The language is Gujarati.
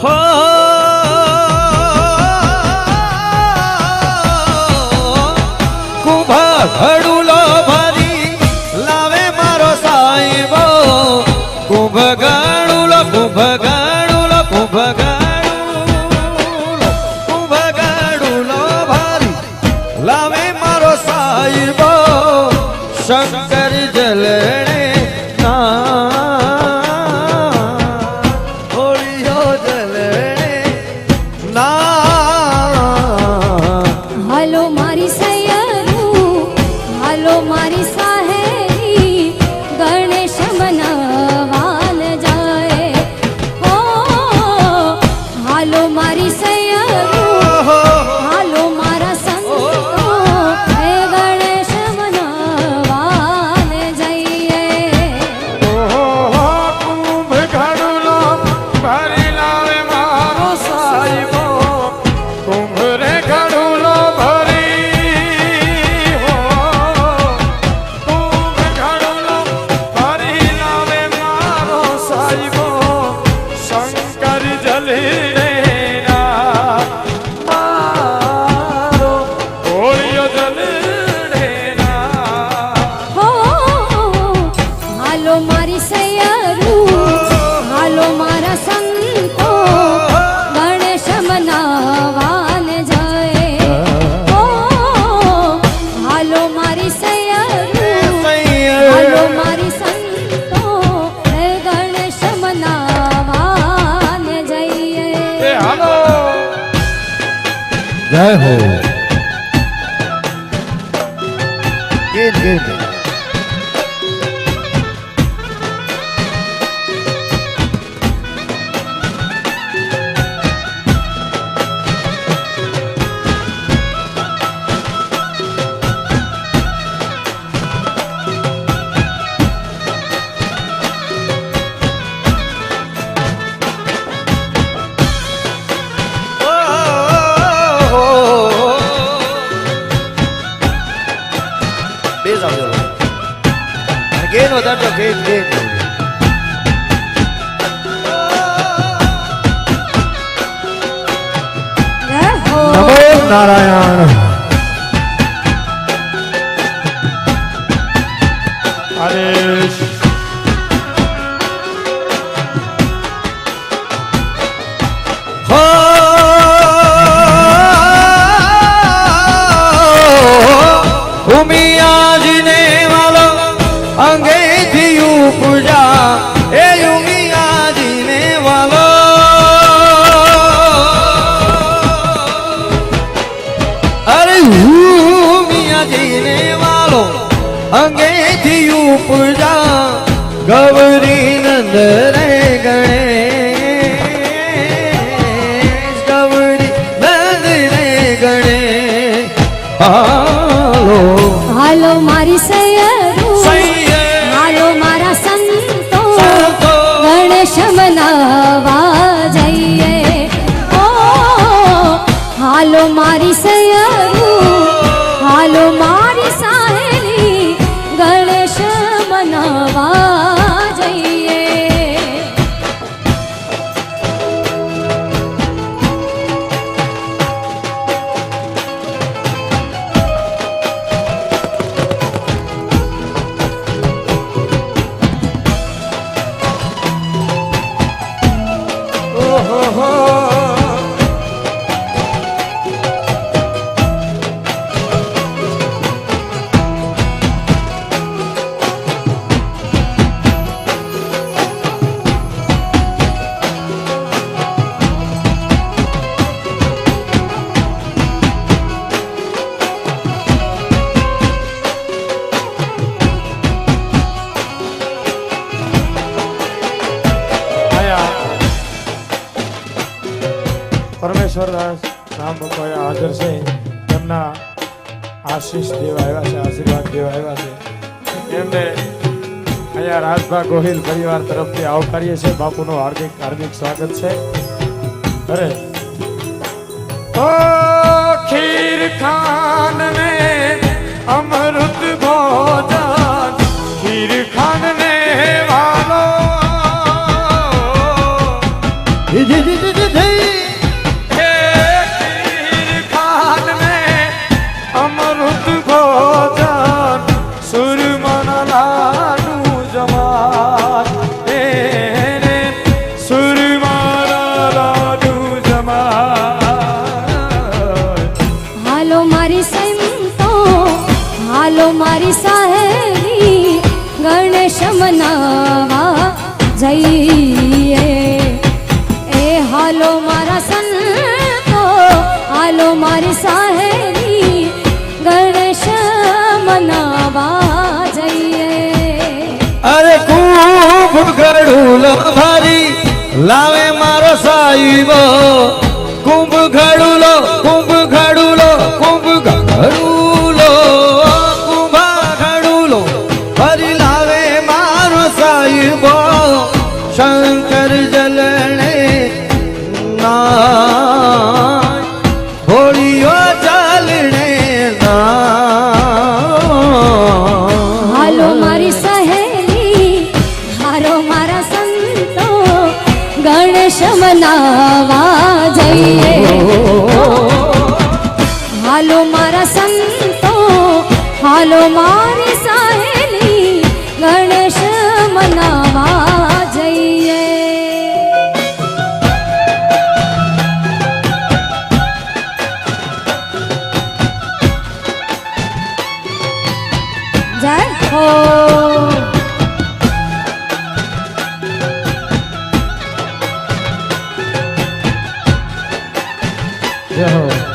હો કુંભ ઘડુલો ભરી લાવે મારો સાહેબો કુંભ ઘડુલો કુંભ ઘડુલો કુંભ ઘડુલો કુંભ ઘડુલો ભરી લાવે મારો સાહેબો શંકર જલણે जय हो नमो नारायण हरेश हो उमिया जी ने वालो अंगे पूजा ए उमिया जी ने वालो अरे उमिया जी ने वालो अंगे थी पूजा गौरी नंद रे गणेश गौरी नंद रे गणेश हालो हालो मारी सैयरू हालो मारा संतो गणेश मनावा जइए ओ हालो मारी सैयरू हालो मारी साहेली गणेश मनावा जइए પરમેશ્વરદાસ રામ ભગવાન હાજર છે તેમના આશીષ દેવા આવ્યા છે આશીર્વાદ દેવા આવ્યા છે એમને અહીંયા રાજભા ગોહિલ પરિવાર તરફથી આવકારીએ છીએ બાપુનું હાર્દિક હાર્દિક સ્વાગત છે અરે ઓ ખીર ખાન ને અમૃત ભોજન ખીર ખાન ને વાલો ખાન ને અમૃત ભોજન સુરમના લાડુ જમાન રે સુરમના લાડુ જમાન હાલો મારી સંતો હાલો મારી સાહેલી ગણેશ મનાવા જઈએ એ હાલો મારા સંતો હાલો મારી સાહેલી ગણેશ મનાવા જઈએ અરે ખૂબ ઘડુલો ભારી લાવે મારો સાહેબો કુંભ ઘડુલો કુંભ ઘડુલો કુંભ ઘડુલો કુંભા ઘડુલો ફરી લાવે મારો સાહેબો શંકર જલણે ના હોળીઓ ચાલણે ના હાલો મારી સહેલી હારો મારા સંતો ગણેશ મનાવા જઈએ હાલો મારા સંતો હાલો મારી સહેલી ગણેશ મનાવા જઈએ જય હો જય હો